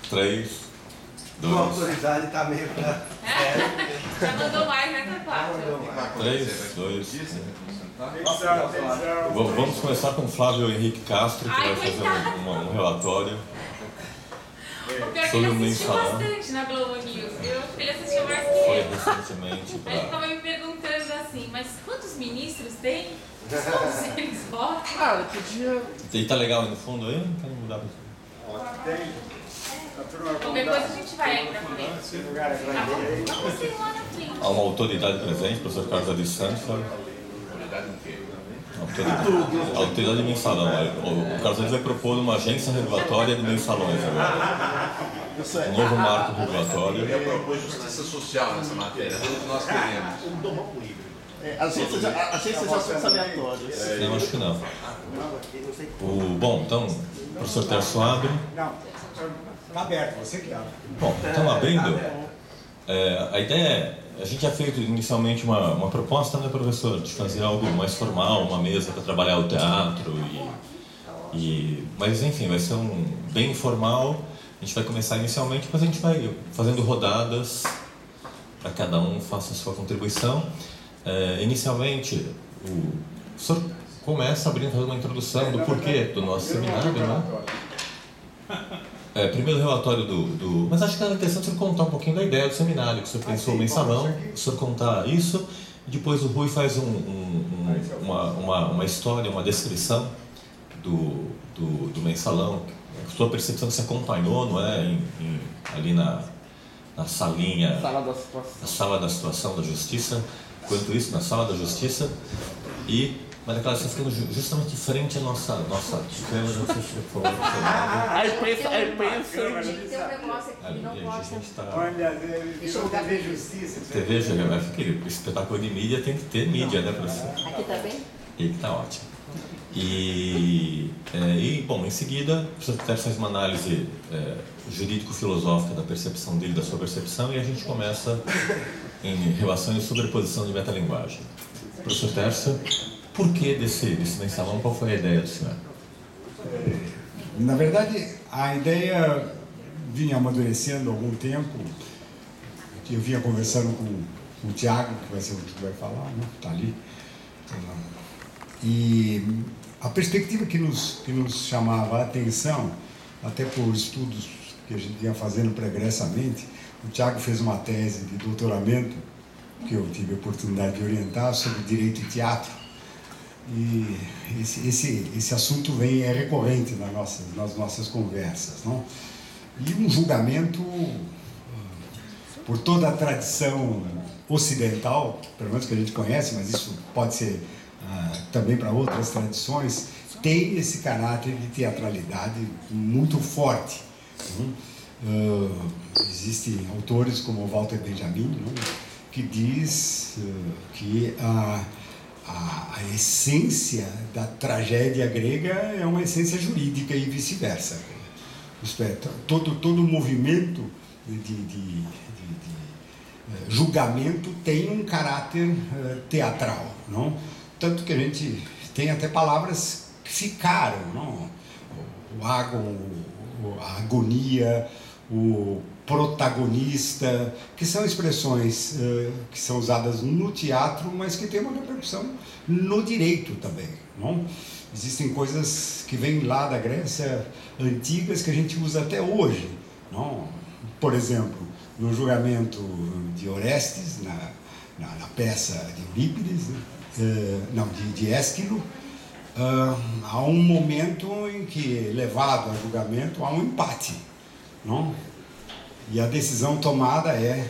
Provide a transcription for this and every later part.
3, 2... A autoridade está meio pra... Já mandou mais, né, Tapato? 3, 2... Vamos começar com o Flávio Henrique Castro, que vai fazer um relatório sobre o mensalão. Ele assistiu bastante na Globo News, viu? Ele assistiu mais que eu. Foi recentemente Aí ele tava me perguntando assim, mas quantos ministros tem? Todos eles votam? Cara, podia... E tá legal aí no fundo aí? Não quero mudar pra... Tem. Qualquer coisa a gente vai aí pra frente. Vamos ir lá na frente. Há uma autoridade presente, professor Carlos Adis Santos. Autoridade do quê? A autoridade de mensalão. O Carlos Adis vai propor uma agência regulatória de mensalões agora. Um novo marco regulatório. Eu propus justiça social nessa matéria, tudo que nós queremos. Agências de assuntos aleatórios. Não, acho que não. Bom, então, professor Terço abre. Não, está aberto, você que abre. Bom, então abrindo, a ideia é, a gente já fez inicialmente uma proposta, né, professor, de fazer algo mais formal, uma mesa para trabalhar o teatro, mas enfim, vai ser bem informal. A gente vai começar inicialmente, depois a gente vai fazendo rodadas para cada um faça a sua contribuição. Inicialmente, o professor começa abrindo, fazendo uma introdução do porquê do nosso seminário, né? Primeiro relatório mas acho que era interessante o senhor contar um pouquinho da ideia do seminário, que o senhor pensou o mensalão, o senhor contar isso, e depois o Rui faz uma história, uma descrição do mensalão, a sua percepção que você acompanhou, não é? Ali na salinha, na sala da situação da justiça, enquanto isso, na sala da justiça, mas aquela você ficando justamente de frente à nossa câmera, não sei se você falou. A imprensa. Tem um negócio aqui que não pode. Deixa eu TV Justiça. TV, aquele espetáculo de mídia tem que ter mídia, né, professor? Aqui tá bem? E que tá ótimo. Bom, em seguida, o professor Terço faz uma análise jurídico-filosófica da percepção dele, da sua percepção, e a gente começa em relação e sobreposição de metalinguagem. Professor Terço, por que desse mensalão? Qual foi a ideia do senhor? Na verdade, a ideia vinha amadurecendo há algum tempo. Eu vinha conversando com o Tiago, que vai ser o que vai falar, né? Está ali. E a perspectiva que nos chamava a atenção, até por estudos que a gente vinha fazendo pregressamente, o Tiago fez uma tese de doutoramento, que eu tive a oportunidade de orientar, sobre direito e teatro. E esse assunto é recorrente nas nossas conversas, não? E um julgamento, por toda a tradição ocidental, pelo menos que a gente conhece, mas isso pode ser também para outras tradições, tem esse caráter de teatralidade muito forte. Existem autores como Walter Benjamin, não? Que diz que a essência da tragédia grega é uma essência jurídica e vice-versa. Isto é, todo movimento de julgamento tem um caráter teatral, não? Tanto que a gente tem até palavras que ficaram, não? O ágon, a agonia, o protagonista, que são expressões que são usadas no teatro, mas que têm uma repercussão no direito também, não? Existem coisas que vêm lá da Grécia antigas que a gente usa até hoje, não? Por exemplo, no julgamento de Orestes, na peça de Eurípides, de Ésquilo, há um momento em que, levado a julgamento, há um empate, não? E a decisão tomada é,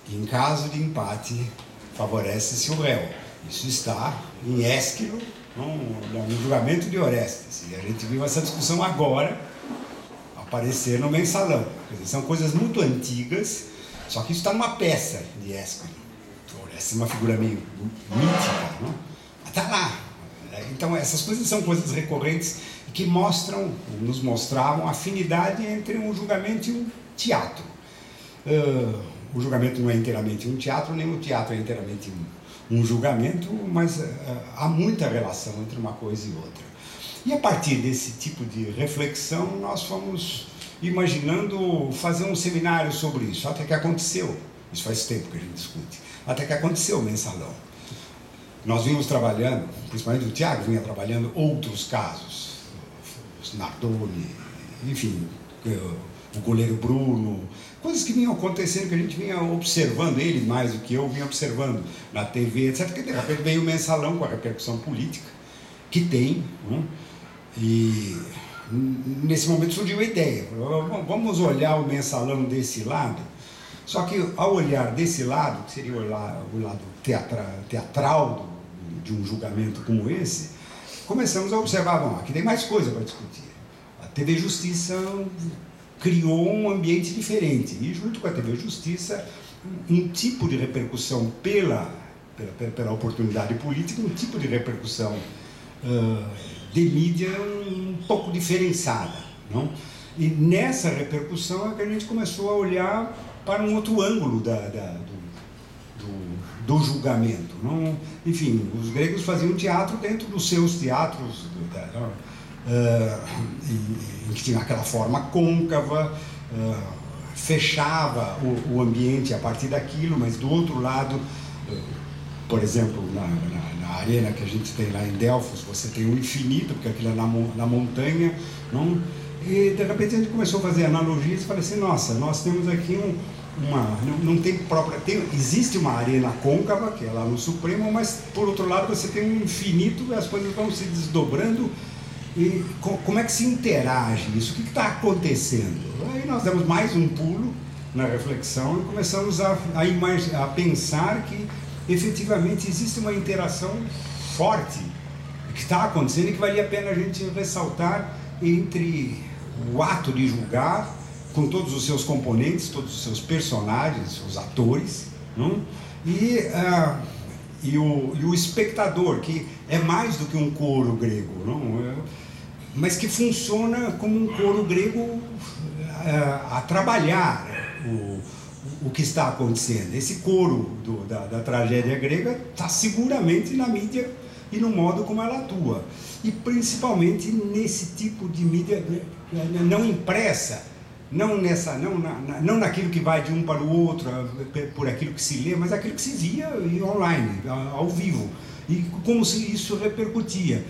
em caso de empate, favorece-se o réu. Isso está em Ésquilo, no julgamento de Orestes. E a gente viu essa discussão agora aparecer no mensalão. Quer dizer, são coisas muito antigas, só que isso está numa peça de Ésquilo. Orestes é uma figura meio mítica, não? Mas está lá. Então, essas coisas são coisas recorrentes que nos mostravam a afinidade entre um julgamento e um teatro. O julgamento não é inteiramente um teatro, nem o teatro é inteiramente um julgamento, mas há muita relação entre uma coisa e outra. E a partir desse tipo de reflexão, nós fomos imaginando fazer um seminário sobre isso, até que aconteceu. Isso faz tempo que a gente discute. Até que aconteceu o mensalão. Nós vínhamos trabalhando, principalmente o Tiago vinha trabalhando outros casos, os Nardoni, enfim, o goleiro Bruno, coisas que vinham acontecendo, que a gente vinha observando, ele mais do que eu vinha observando na TV, etc. Que de repente veio o mensalão com a repercussão política que tem, né? E nesse momento surgiu a ideia, vamos olhar o mensalão desse lado. Só que ao olhar desse lado, que seria o lado teatral de um julgamento como esse, começamos a observar, bom, aqui tem mais coisa para discutir. A TV Justiça criou um ambiente diferente, e junto com a TV Justiça, um tipo de repercussão pela oportunidade política, um tipo de repercussão de mídia um pouco diferenciada, não? E nessa repercussão é que a gente começou a olhar para um outro ângulo do julgamento, não? Enfim, os gregos faziam teatro dentro dos seus teatros, em que tinha aquela forma côncava, fechava o ambiente a partir daquilo, mas do outro lado, por exemplo, na arena que a gente tem lá em Delfos, você tem o infinito, porque aquilo é na montanha, não? E de repente a gente começou a fazer analogias e falei assim, nossa, nós temos aqui existe uma arena côncava, que é lá no Supremo, mas por outro lado você tem um infinito e as coisas vão se desdobrando. E como é que se interage isso? O que está acontecendo? Aí nós demos mais um pulo na reflexão e começamos a pensar que efetivamente existe uma interação forte que está acontecendo e que valia a pena a gente ressaltar entre o ato de julgar, com todos os seus componentes, todos os seus personagens, os atores, não? E o espectador, que é mais do que um coro grego, não? Mas que funciona como um coro grego a trabalhar o que está acontecendo. Esse coro da tragédia grega está seguramente na mídia e no modo como ela atua. E principalmente nesse tipo de mídia não impressa, não naquilo que vai de um para o outro, por aquilo que se lê, mas aquilo que se via online, ao vivo. E como se isso repercutia.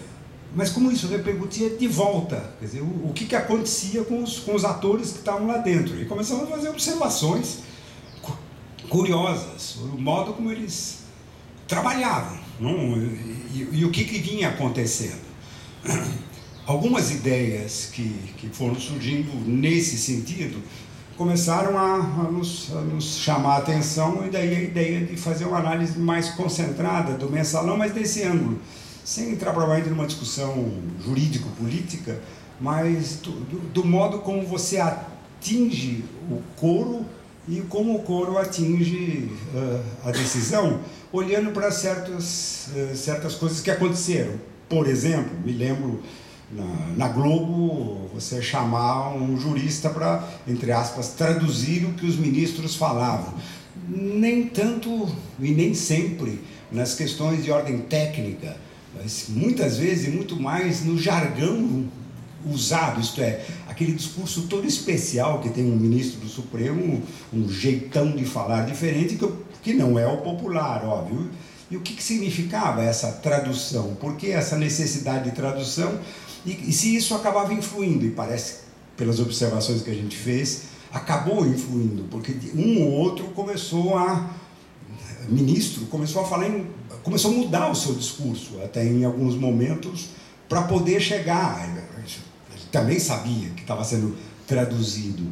Mas como isso repercutia de volta, quer dizer, o que acontecia com os atores que estavam lá dentro. E começamos a fazer observações curiosas, o modo como eles trabalhavam, não? E o que vinha acontecendo. Algumas ideias que foram surgindo nesse sentido começaram a nos chamar a atenção, e daí a ideia de fazer uma análise mais concentrada do mensalão, mas desse ângulo, sem entrar provavelmente numa discussão jurídico-política, mas do modo como você atinge o coro e como o coro atinge a decisão, olhando para certas coisas que aconteceram. Por exemplo, me lembro na Globo, você chamar um jurista para, entre aspas, traduzir o que os ministros falavam. Nem tanto e nem sempre nas questões de ordem técnica, mas muitas vezes e muito mais no jargão usado, isto é, aquele discurso todo especial que tem um ministro do Supremo, um jeitão de falar diferente, que não é o popular, óbvio. E o que significava essa tradução? Por que essa necessidade de tradução? E se isso acabava influindo, e parece, pelas observações que a gente fez, acabou influindo, porque um ou outro ministro começou a falar, começou a mudar o seu discurso, até em alguns momentos, para poder chegar. Ele também sabia que estava sendo traduzido.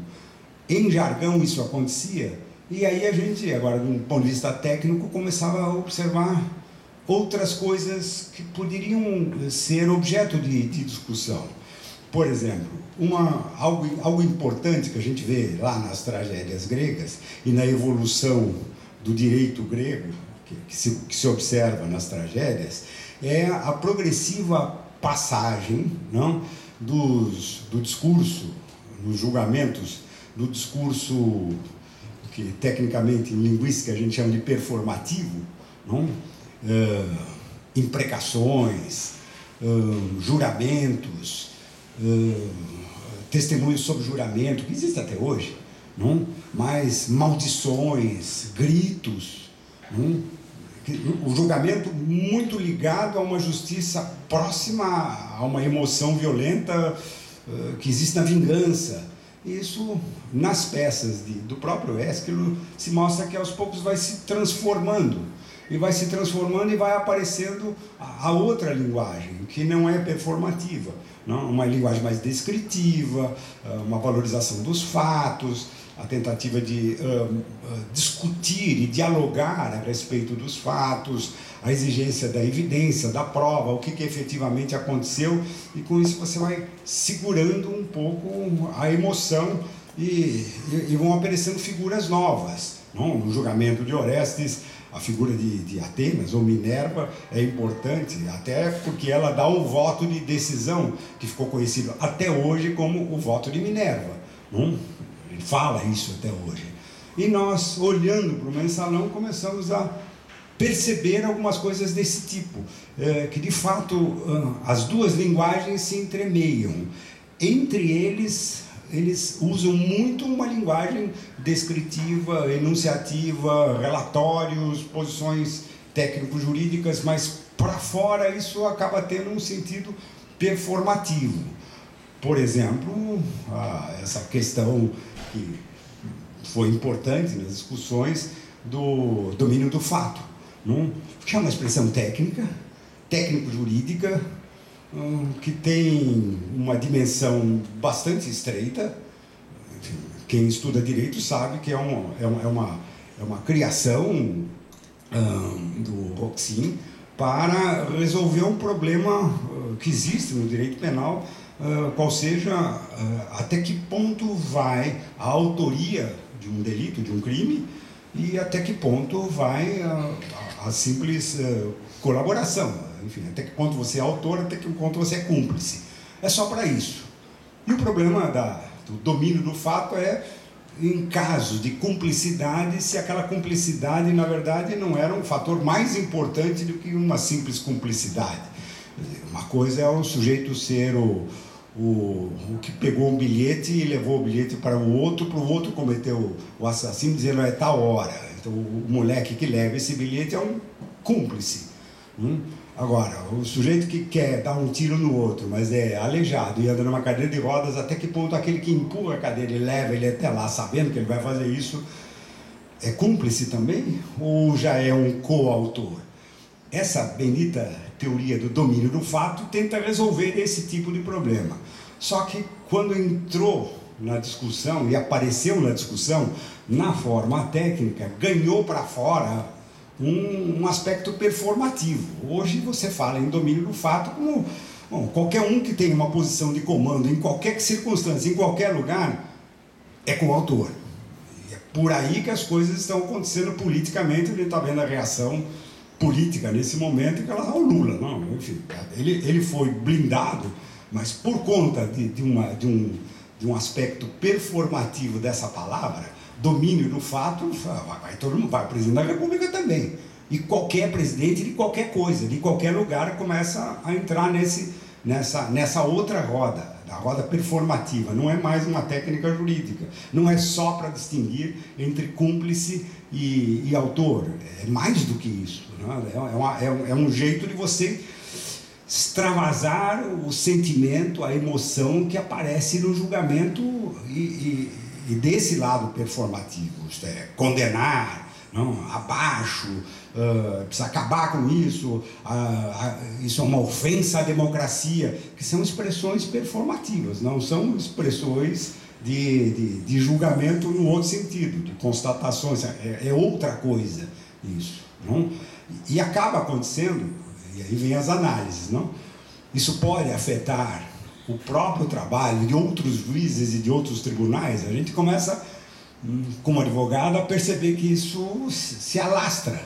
Em jargão isso acontecia, e aí a gente, agora, de um ponto de vista técnico, começava a observar outras coisas que poderiam ser objeto de discussão. Por exemplo, algo importante que a gente vê lá nas tragédias gregas e na evolução do direito grego, que se observa nas tragédias, é a progressiva passagem, não, do discurso, nos julgamentos, do discurso que tecnicamente em linguística a gente chama de performativo, não? Imprecações, juramentos, testemunhos sobre juramento, que existe até hoje, não? Mas maldições, gritos, não? O julgamento muito ligado a uma justiça próxima a uma emoção violenta que existe na vingança. Isso, nas peças do próprio Ésquilo, se mostra que aos poucos vai se transformando. E vai se transformando e vai aparecendo a outra linguagem, que não é performativa. Não? Uma linguagem mais descritiva, uma valorização dos fatos, a tentativa de discutir e dialogar a respeito dos fatos, a exigência da evidência, da prova, o que efetivamente aconteceu, e com isso você vai segurando um pouco a emoção e vão aparecendo figuras novas. Não? No julgamento de Orestes, a figura de Atenas ou Minerva é importante, até porque ela dá um voto de decisão que ficou conhecido até hoje como o voto de Minerva. Não? Ele fala isso até hoje. E nós, olhando para o mensalão, começamos a perceber algumas coisas desse tipo, que de fato as duas linguagens se entremeiam. Entre eles usam muito uma linguagem descritiva, enunciativa, relatórios, posições técnico-jurídicas, mas para fora isso acaba tendo um sentido performativo. Por exemplo, essa questão que foi importante nas discussões do domínio do fato, não? Que é uma expressão técnica, técnico-jurídica, que tem uma dimensão bastante estreita. Quem estuda direito sabe que é uma criação do Roxin para resolver um problema que existe no direito penal, qual seja até que ponto vai a autoria de um delito, de um crime, e até que ponto vai a simples colaboração. Enfim, até que ponto você é autor, até que ponto você é cúmplice. É só para isso. E o problema do domínio do fato é, em casos de cumplicidade, se aquela cumplicidade, na verdade, não era um fator mais importante do que uma simples cumplicidade. Uma coisa é o sujeito ser o que pegou um bilhete e levou o bilhete para o outro cometer o assassino, dizendo é tal hora. Então, o moleque que leva esse bilhete é um cúmplice. Agora, o sujeito que quer dar um tiro no outro, mas é aleijado e anda numa cadeira de rodas, até que ponto aquele que empurra a cadeira e leva ele até lá, sabendo que ele vai fazer isso, é cúmplice também? Ou já é um coautor? Essa bendita teoria do domínio do fato tenta resolver esse tipo de problema. Só que quando entrou na discussão e apareceu na discussão, na forma técnica, ganhou para fora um aspecto performativo. Hoje você fala em domínio do fato como qualquer um que tem uma posição de comando em qualquer circunstância, em qualquer lugar, é coautor. E é por aí que as coisas estão acontecendo politicamente. A gente está vendo a reação política nesse momento, que ela é o Lula. Não, enfim, ele foi blindado, mas por conta de um aspecto performativo dessa palavra, domínio do fato, vai todo mundo, vai o presidente da República também. E qualquer presidente de qualquer coisa, de qualquer lugar, começa a entrar nessa outra roda, a roda performativa. Não é mais uma técnica jurídica, não é só para distinguir entre cúmplice e autor, é mais do que isso, né? É um jeito de você extravasar o sentimento, a emoção que aparece no julgamento e desse lado performativo, isto é, condenar, não, abaixo, precisa acabar com isso, isso é uma ofensa à democracia, que são expressões performativas, não são expressões de julgamento no outro sentido, de constatações, é outra coisa isso, não? E acaba acontecendo, e aí vem as análises, não? Isso pode afetar o próprio trabalho de outros juízes e de outros tribunais. A gente começa, como advogado, a perceber que isso se alastra.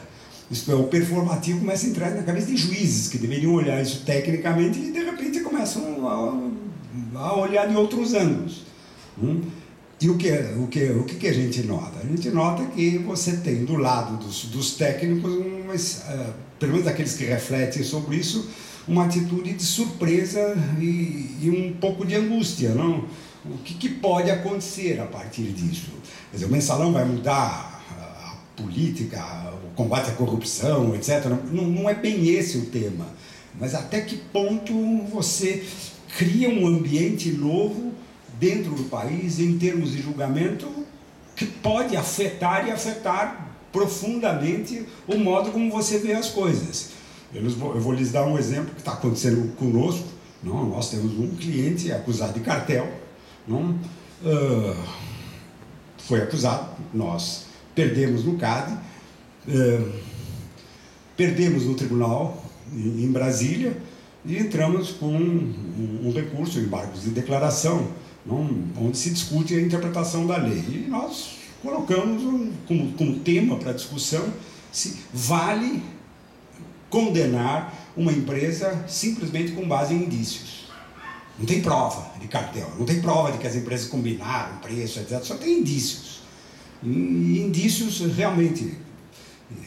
Isto é, o performativo começa a entrar na cabeça de juízes que deveriam olhar isso tecnicamente e, de repente, começam a olhar de outros ângulos. E o que a gente nota? A gente nota que você tem, do lado dos técnicos, pelo menos aqueles que refletem sobre isso, uma atitude de surpresa e um pouco de angústia, não? o que pode acontecer a partir disso. Quer dizer, o mensalão vai mudar a política, o combate à corrupção, etc. Não é bem esse o tema, mas até que ponto você cria um ambiente novo dentro do país, em termos de julgamento, que pode afetar e afetar profundamente o modo como você vê as coisas. Eu vou lhes dar um exemplo que está acontecendo conosco. Não? Nós temos um cliente acusado de cartel, não? Foi acusado, nós perdemos no CAD, perdemos no tribunal em Brasília e entramos com um recurso, embargos de declaração, não? Onde se discute a interpretação da lei. E nós colocamos como tema para discussão se vale condenar uma empresa simplesmente com base em indícios. Não tem prova de cartel, não tem prova de que as empresas combinaram preço, etc. Só tem indícios. E indícios realmente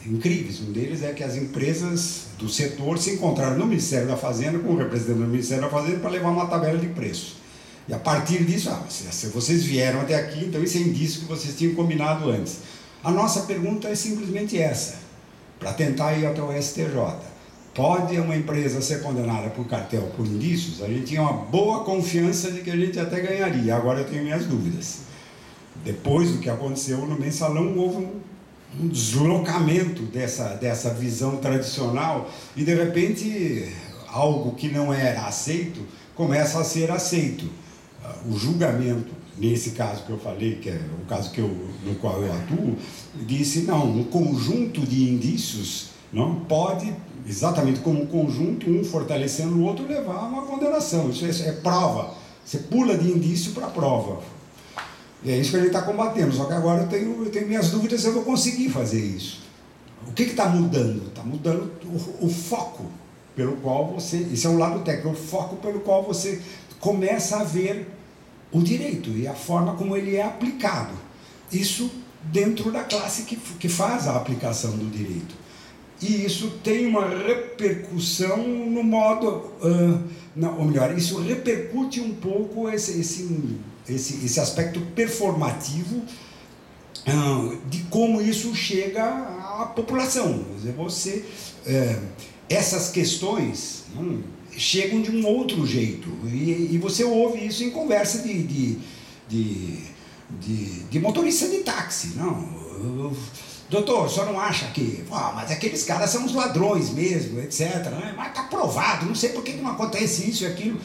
incríveis. Um deles é que as empresas do setor se encontraram no Ministério da Fazenda com o representante do Ministério da Fazenda para levar uma tabela de preço. E a partir disso, se vocês vieram até aqui, então isso é indício que vocês tinham combinado antes. A nossa pergunta é simplesmente essa, para tentar ir até o STJ. Pode uma empresa ser condenada por cartel por indícios? A gente tinha uma boa confiança de que a gente até ganharia, agora eu tenho minhas dúvidas. Depois do que aconteceu no mensalão, houve um deslocamento dessa visão tradicional e, de repente, algo que não era aceito começa a ser aceito. O julgamento, nesse caso que eu falei, que é o caso no qual eu atuo, disse, não, um conjunto de indícios não pode, exatamente como um conjunto, um fortalecendo o outro, levar a uma condenação. Isso é prova. Você pula de indício para prova. E é isso que a gente está combatendo. Só que agora eu tenho minhas dúvidas se eu vou conseguir fazer isso. O que está mudando? Está mudando o foco pelo qual você... Esse é um lado técnico. O foco pelo qual você começa a ver o direito e a forma como ele é aplicado. Isso dentro da classe que faz a aplicação do direito. E isso tem uma repercussão no modo... ou melhor, isso repercute um pouco esse aspecto performativo de como isso chega à população. Quer dizer, essas questões chegam de um outro jeito. E você ouve isso em conversa de motorista de táxi. Não, doutor, o senhor não acha que... mas aqueles caras são os ladrões mesmo, etc. Mas está provado, não sei por que não acontece isso e aquilo.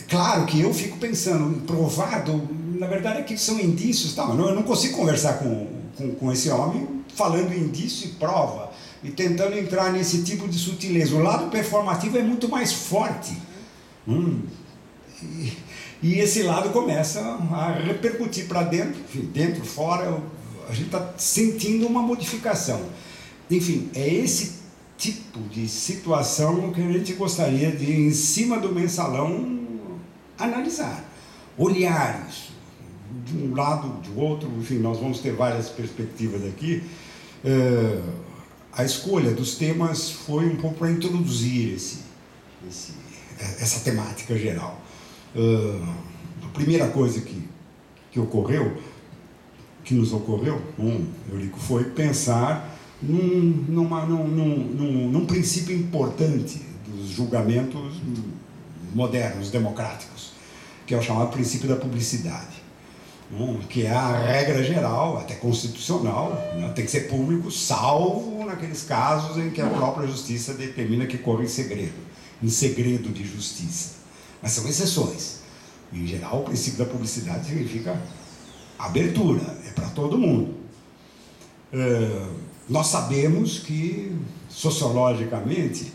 Claro que eu fico pensando, provado, na verdade aqui são indícios, tá? Eu não consigo conversar com esse homem falando indício e prova, e tentando entrar nesse tipo de sutileza. O lado performativo é muito mais forte. E esse lado começa a repercutir para dentro, enfim, dentro, fora, a gente está sentindo uma modificação. Enfim, é esse tipo de situação que a gente gostaria de, em cima do mensalão, analisar, olhar isso, de um lado, de outro, enfim, nós vamos ter várias perspectivas aqui. A escolha dos temas foi um pouco para introduzir essa temática geral. A primeira coisa que nos ocorreu, Eurico, foi pensar num princípio importante dos julgamentos modernos, democráticos, que é o chamado princípio da publicidade, que é a regra geral, até constitucional, tem que ser público, salvo naqueles casos em que a própria justiça determina que corre em segredo de justiça. Mas são exceções. Em geral, o princípio da publicidade significa abertura, é para todo mundo. Nós sabemos que, sociologicamente,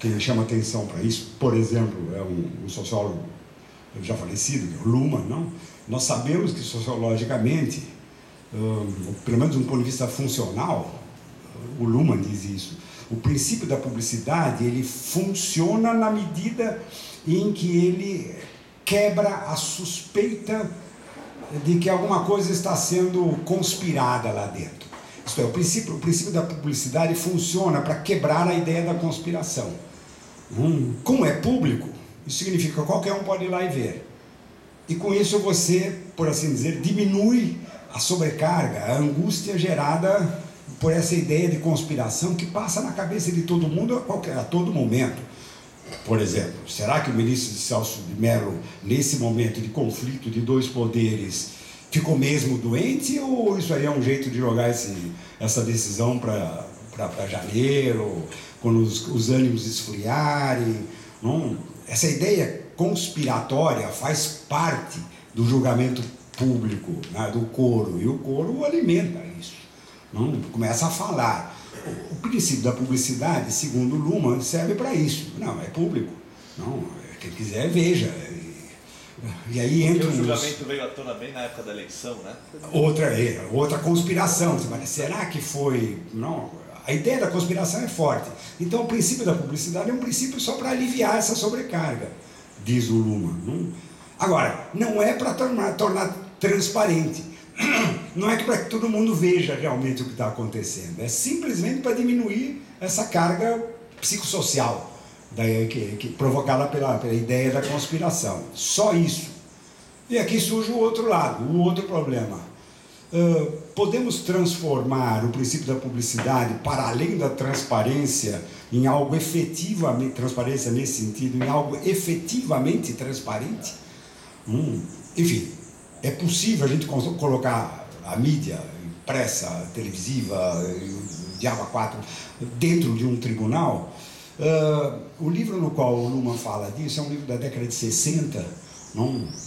quem chama atenção para isso, por exemplo, é um sociólogo já falecido, que é o Luhmann, não? Nós sabemos que, sociologicamente, pelo menos de um ponto de vista funcional, o Luhmann diz isso, o princípio da publicidade, ele funciona na medida em que ele quebra a suspeita de que alguma coisa está sendo conspirada lá dentro. Isto é, o princípio da publicidade funciona para quebrar a ideia da conspiração. Como é público, isso significa que qualquer um pode ir lá e ver. E com isso você, por assim dizer, diminui a sobrecarga, a angústia gerada por essa ideia de conspiração que passa na cabeça de todo mundo a todo momento. Por exemplo, será que o ministro Celso de Mello, nesse momento de conflito de dois poderes, ficou mesmo doente, ou isso aí é um jeito de jogar essa decisão para janeiro, quando os ânimos esfriarem? Não? Essa ideia conspiratória faz parte do julgamento público, né, do coro, e o coro alimenta isso. Não? Começa a falar. O princípio da publicidade, segundo Luhmann, serve para isso. Não, é público. Não, quem quiser, veja. E aí entra o julgamento veio à tona bem na época da eleição, né? Outra conspiração. Mas será que foi... Não, a ideia da conspiração é forte. Então, o princípio da publicidade é um princípio só para aliviar essa sobrecarga, diz o Luhmann. Não? Agora, não é para tornar transparente. Não é para que todo mundo veja realmente o que está acontecendo. É simplesmente para diminuir essa carga psicossocial provocada pela ideia da conspiração. Só isso. E aqui surge o outro lado, o outro problema. Podemos transformar o princípio da publicidade para além da transparência em algo efetivamente, transparência nesse sentido, em algo efetivamente transparente? Enfim, é possível a gente colocar a mídia impressa, televisiva, o diabo a quatro, dentro de um tribunal? O livro no qual o Luhmann fala disso é um livro da década de 60,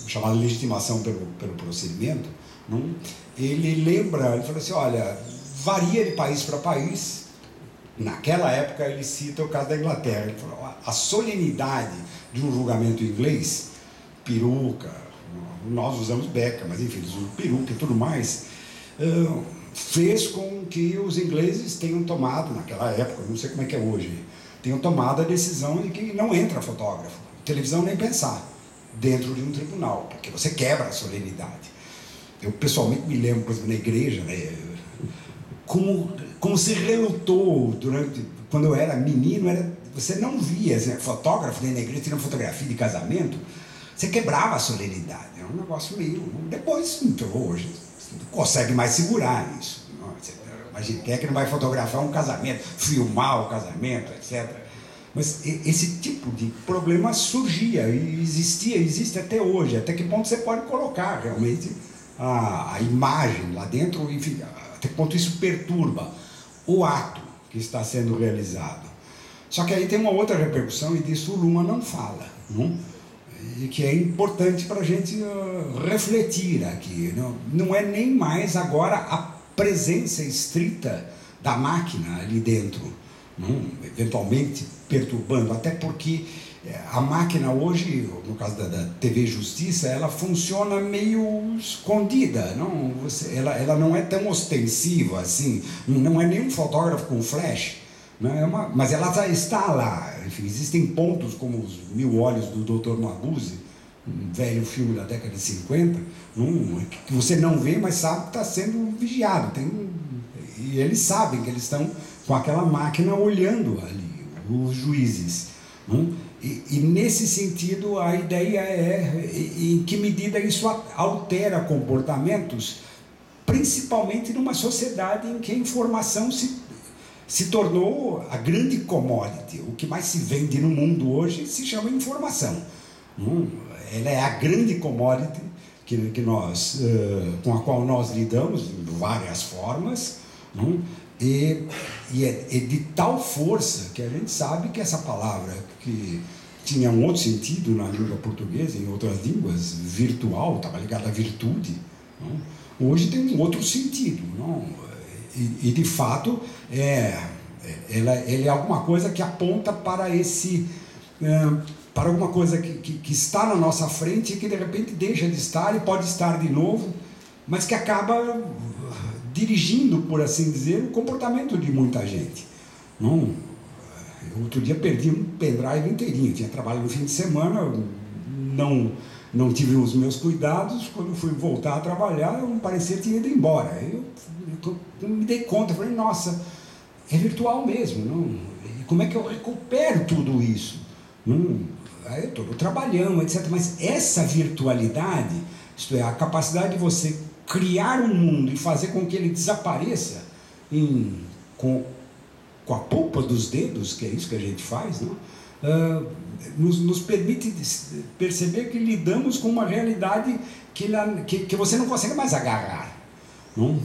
chamado Legitimação pelo Procedimento. Ele fala assim, olha, varia de país para país. Naquela época ele cita o caso da Inglaterra. Ele falou, a solenidade de um julgamento inglês, peruca, nós usamos beca, mas enfim, eles usam peruca e tudo mais, fez com que os ingleses tenham tomado, naquela época, não sei como é que é hoje, tenham tomado a decisão de que não entra fotógrafo, televisão nem pensar, dentro de um tribunal, porque você quebra a solenidade. Eu pessoalmente me lembro, por exemplo, na igreja, né, como se relutou quando eu era menino, você não via fotógrafo dentro da igreja tirando fotografia de casamento, você quebrava a solenidade, é um negócio meio... Depois, hoje, você não consegue mais segurar isso. Imagina, quem é que não vai fotografar um casamento, filmar o casamento, etc. Mas esse tipo de problema surgia e existe até hoje. Até que ponto você pode colocar realmente a imagem lá dentro, enfim, até que ponto isso perturba o ato que está sendo realizado. Só que aí tem uma outra repercussão, e disso o Luhmann não fala, e que é importante para a gente refletir aqui. Não é nem mais agora a presença estrita da máquina ali dentro, eventualmente perturbando, até porque a máquina hoje, no caso da TV Justiça, ela funciona meio escondida, ela não é tão ostensiva assim, não é nenhum fotógrafo com flash, mas ela já está lá. Enfim, existem pontos como os 1000 Olhos do Dr. Mabuse, um velho filme da década de 50, que você não vê, mas sabe que está sendo vigiado. E eles sabem que eles estão com aquela máquina olhando ali, os juízes. E nesse sentido, a ideia é em que medida isso altera comportamentos, principalmente numa sociedade em que a informação se tornou a grande commodity. O que mais se vende no mundo hoje se chama informação. Ela é a grande commodity com a qual nós lidamos de várias formas, e é de tal força que a gente sabe que essa palavra, que tinha um outro sentido na língua portuguesa, em outras línguas, virtual, estava ligada à virtude, hoje tem um outro sentido. E de fato, ela é alguma coisa que aponta para para alguma coisa que está na nossa frente e que de repente deixa de estar e pode estar de novo, mas que acaba dirigindo, por assim dizer, o comportamento de muita gente. Outro dia perdi um pendrive inteirinho, tinha trabalho no fim de semana, não tive os meus cuidados, quando fui voltar a trabalhar, parecia que tinha ido embora. Eu me dei conta, falei, nossa, é virtual mesmo, e como é que eu recupero tudo isso? é todo o trabalhão, etc. Mas essa virtualidade, isto é, a capacidade de você criar um mundo e fazer com que ele desapareça com a polpa dos dedos, que é isso que a gente faz, não? Nos permite perceber que lidamos com uma realidade que você não consegue mais agarrar, não?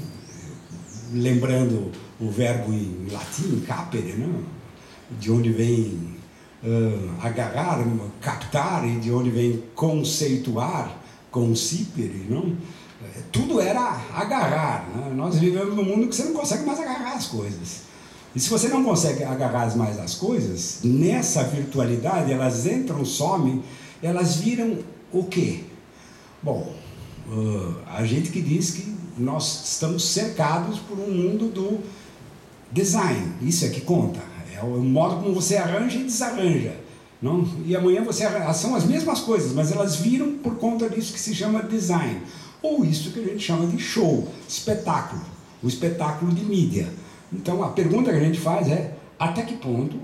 Lembrando o verbo em latim, capere, não? De onde vem agarrar, captar, e de onde vem conceituar, concipere, não? Tudo era agarrar, né? Nós vivemos num mundo que você não consegue mais agarrar as coisas. E se você não consegue agarrar mais as coisas, nessa virtualidade, elas entram, somem, elas viram o quê? Bom, a gente que diz que nós estamos cercados por um mundo do design, isso é que conta, é o modo como você arranja e desarranja, não? E amanhã você arranja, são as mesmas coisas, mas elas viram por conta disso que se chama design, ou isso que a gente chama de show, espetáculo, o espetáculo de mídia. Então, a pergunta que a gente faz é, até que ponto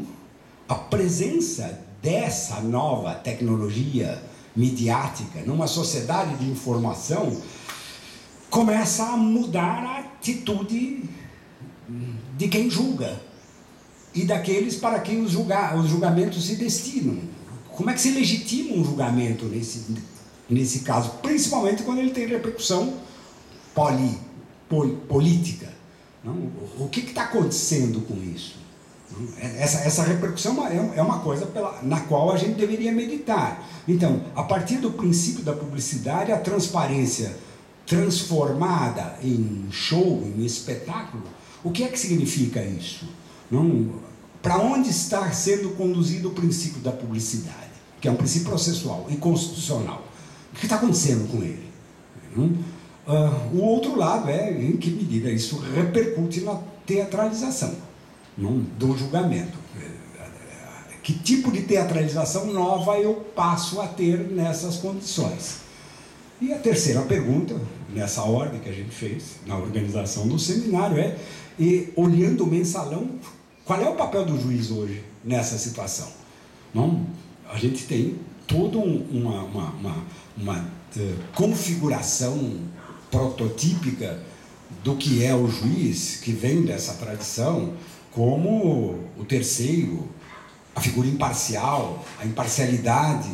a presença dessa nova tecnologia midiática numa sociedade de informação começa a mudar a atitude de quem julga e daqueles para quem os julgamentos se destinam. Como é que se legitima um julgamento nesse caso, principalmente quando ele tem repercussão política? Não? O que está acontecendo com isso? Essa repercussão é uma coisa na qual a gente deveria meditar. Então, a partir do princípio da publicidade, a transparência transformada em show, em espetáculo, o que é que significa isso? Para onde está sendo conduzido o princípio da publicidade, que é um princípio processual e constitucional? O que está acontecendo com ele? O outro lado é em que medida isso repercute na teatralização do julgamento. Que tipo de teatralização nova eu passo a ter nessas condições? E a terceira pergunta, nessa ordem que a gente fez, na organização do seminário, olhando o mensalão, qual é o papel do juiz hoje nessa situação? A gente tem toda uma configuração prototípica do que é o juiz, que vem dessa tradição, como o terceiro, a figura imparcial, a imparcialidade,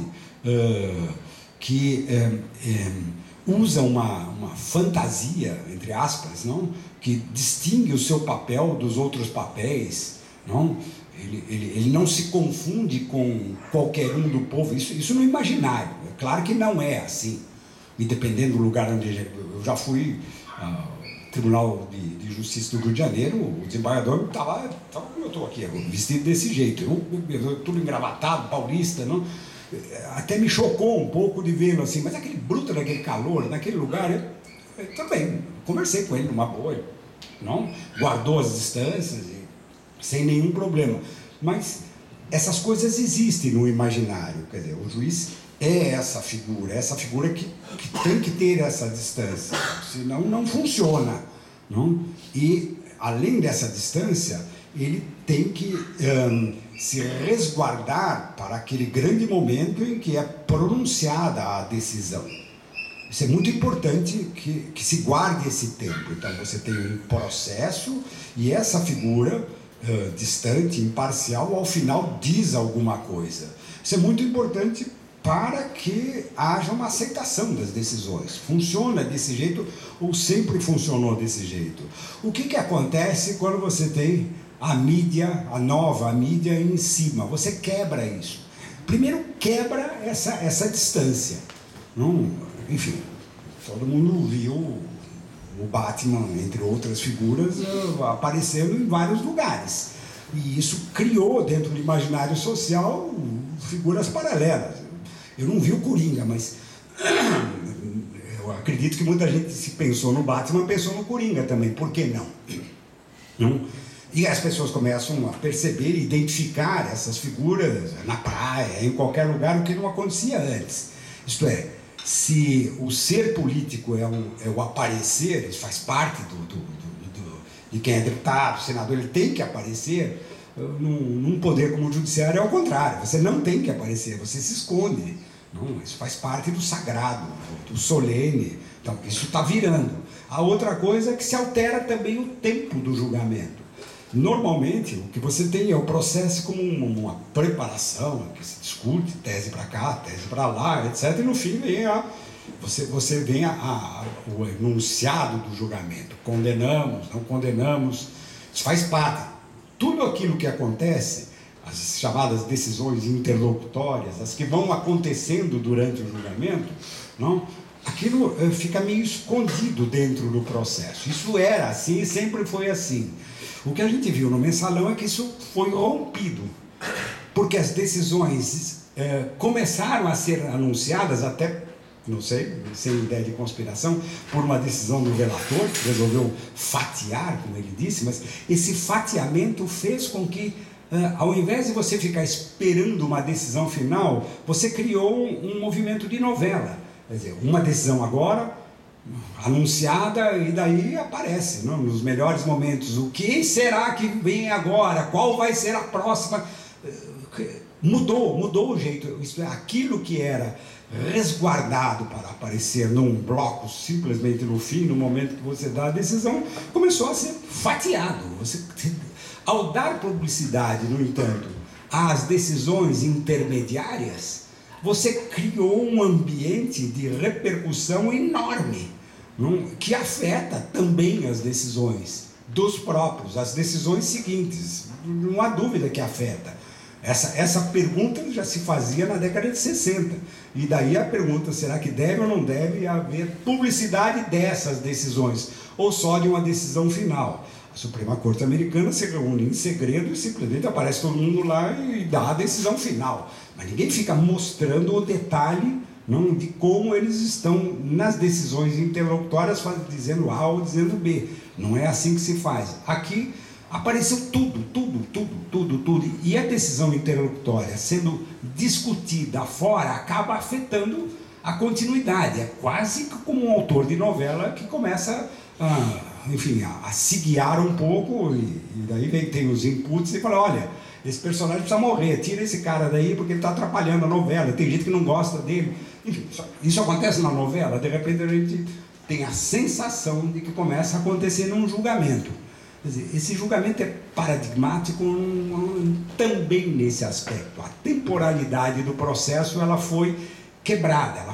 que usa uma fantasia, entre aspas, não? Que distingue o seu papel dos outros papéis, não? Ele não se confunde com qualquer um do povo, isso no imaginário, é claro que não é assim, e dependendo do lugar onde eu já fui, Tribunal de Justiça do Rio de Janeiro, o desembargador estava como eu estou aqui, vestido desse jeito, eu tudo engravatado, paulista, não? Até me chocou um pouco de vê-lo assim, mas aquele bruto daquele calor, naquele lugar, eu também conversei com ele numa boa, não? Guardou as distâncias, sem nenhum problema, mas essas coisas existem no imaginário, quer dizer, o juiz é essa figura que tem que ter essa distância, senão não funciona, não? E além dessa distância, ele tem que se resguardar para aquele grande momento em que é pronunciada a decisão. Isso é muito importante que se guarde esse tempo. Então você tem um processo e essa figura distante, imparcial, ao final diz alguma coisa. Isso é muito importante para que haja uma aceitação das decisões. Funciona desse jeito ou sempre funcionou desse jeito? O que acontece quando você tem a mídia, a nova mídia em cima? Você quebra isso. Primeiro quebra essa distância. Não, enfim, todo mundo viu o Batman, entre outras figuras, aparecendo em vários lugares. E isso criou dentro do imaginário social figuras paralelas. Eu não vi o Coringa, mas eu acredito que muita gente, se pensou no Batman, pensou no Coringa também. Por que não? Não? E as pessoas começam a perceber e identificar essas figuras na praia, em qualquer lugar, o que não acontecia antes. Isto é, se o ser político é o aparecer, isso faz parte de quem é deputado, senador, ele tem que aparecer, num poder como o judiciário é ao contrário, você não tem que aparecer, você se esconde. Não, isso faz parte do sagrado, do solene. Então, isso está virando. A outra coisa é que se altera também o tempo do julgamento. Normalmente, o que você tem é o processo como uma preparação, que se discute, tese para cá, tese para lá, etc. E no fim vem você vem o enunciado do julgamento. Condenamos, não condenamos. Isso faz parte. Tudo aquilo que acontece, as chamadas decisões interlocutórias, as que vão acontecendo durante o julgamento, não, aquilo fica meio escondido dentro do processo. Isso era assim e sempre foi assim. O que a gente viu no Mensalão é que isso foi rompido, porque as decisões começaram a ser anunciadas até, não sei, sem ideia de conspiração, por uma decisão do relator, que resolveu fatiar, como ele disse, mas esse fatiamento fez com que, ao invés de você ficar esperando uma decisão final, você criou um movimento de novela. Quer dizer, uma decisão agora, anunciada, e daí aparece, não, nos melhores momentos, o que será que vem agora, qual vai ser a próxima. Mudou o jeito, isso é, aquilo que era resguardado para aparecer num bloco simplesmente no fim, no momento que você dá a decisão, começou a ser fatiado. Ao dar publicidade, no entanto, às decisões intermediárias, você criou um ambiente de repercussão enorme, que afeta também as decisões dos próprios, as decisões seguintes. Não há dúvida que afeta. Essa pergunta já se fazia na década de 60. E daí a pergunta, será que deve ou não deve haver publicidade dessas decisões? Ou só de uma decisão final? A Suprema Corte Americana se reúne em segredo e simplesmente aparece todo mundo lá e dá a decisão final. Mas ninguém fica mostrando o detalhe, não, de como eles estão nas decisões interlocutórias, dizendo A ou dizendo B. Não é assim que se faz. Aqui apareceu tudo. E a decisão interlocutória sendo discutida fora acaba afetando a continuidade. É quase como um autor de novela que começa a se guiar um pouco, e daí tem os inputs e fala, olha, esse personagem precisa morrer, tira esse cara daí porque ele está atrapalhando a novela, tem gente que não gosta dele. Enfim, isso acontece na novela, de repente a gente tem a sensação de que começa a acontecer num julgamento. Quer dizer, esse julgamento é paradigmático também nesse aspecto. A temporalidade do processo ela foi quebrada,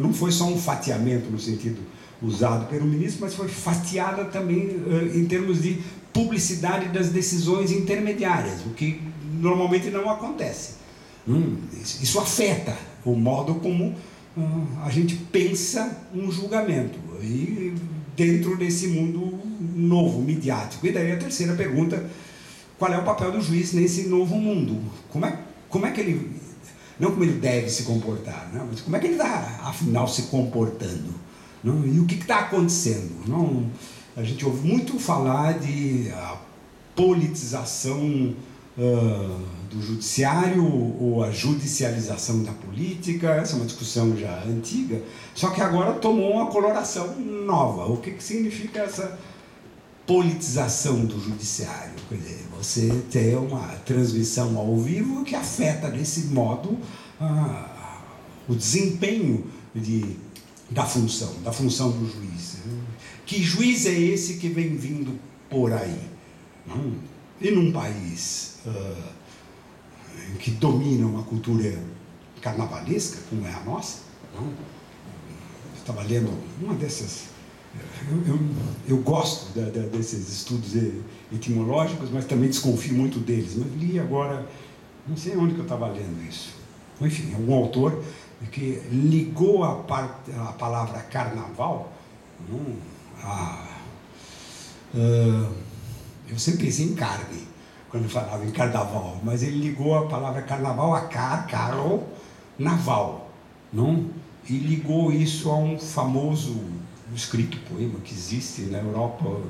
não foi só um fatiamento no sentido usado pelo ministro, mas foi fatiada também em termos de publicidade das decisões intermediárias, o que normalmente não acontece. Isso afeta o modo como a gente pensa um julgamento, e dentro desse mundo novo, midiático. E daí a terceira pergunta, qual é o papel do juiz nesse novo mundo? Como é que ele, não como ele deve se comportar, mas como é que ele está, afinal, se comportando? Não? E o que está acontecendo? Não? A gente ouve muito falar de politização do judiciário ou a judicialização da política. Essa é uma discussão já antiga, só que agora tomou uma coloração nova. O que significa essa politização do judiciário? Quer dizer, você tem uma transmissão ao vivo que afeta desse modo o desempenho da função do juiz. Que juiz é esse que vem vindo por aí? Não? E num país que domina uma cultura carnavalesca, como é a nossa, não? Eu estava lendo uma dessas... Eu gosto desses estudos etimológicos, mas também desconfio muito deles. Mas li agora, não sei onde que eu estava lendo isso. Enfim, algum autor que ligou a palavra carnaval, eu sempre pensei em carne, quando falava em carnaval, mas ele ligou a palavra carnaval a caro, naval, não? E ligou isso a um famoso escrito poema que existe na Europa,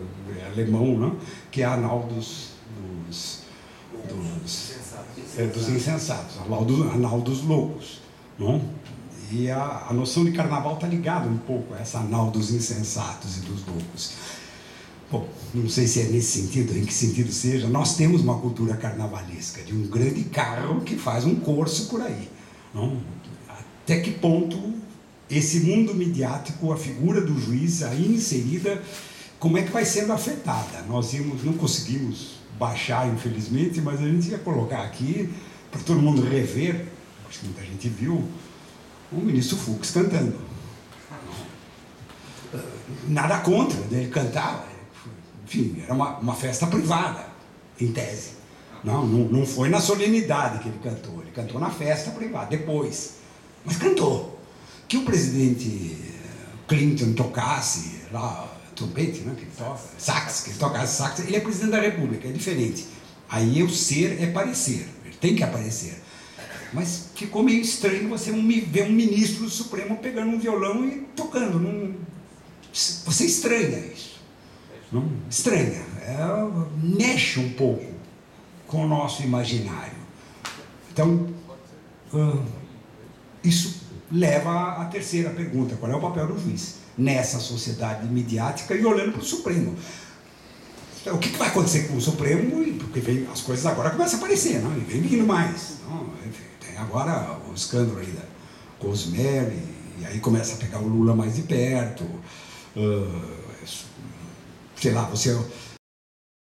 alemão, não? Que é a Anal dos insensatos, Anal dos loucos, não? E a noção de carnaval está ligada um pouco a essa anal dos insensatos e dos loucos. Bom, não sei se é nesse sentido, em que sentido seja, nós temos uma cultura carnavalesca, de um grande carro que faz um corso por aí. Não? Até que ponto esse mundo midiático, a figura do juiz aí inserida, como é que vai sendo afetada? Nós não conseguimos baixar, infelizmente, mas a gente ia colocar aqui, para todo mundo rever, acho que muita gente viu, o ministro Fux cantando. Nada contra ele cantar, enfim, era uma festa privada, em tese. Não foi na solenidade que ele cantou na festa privada, depois. Mas cantou. Que o presidente Clinton tocasse lá, trompete, né, que ele toca, sax, que ele tocasse sax, ele é presidente da República, é diferente. Aí o ser é parecer, ele tem que aparecer. Mas ficou meio estranho você ver um ministro do Supremo pegando um violão e tocando. Você estranha isso. Não? Estranha. Mexe um pouco com o nosso imaginário. Então, isso leva à terceira pergunta: qual é o papel do juiz nessa sociedade midiática e olhando para o Supremo? O que vai acontecer com o Supremo? Porque as coisas agora começam a aparecer, não? E vem vindo mais. Não? Tem agora o escândalo aí da Cosmere, e aí começa a pegar o Lula mais de perto. Sei lá, você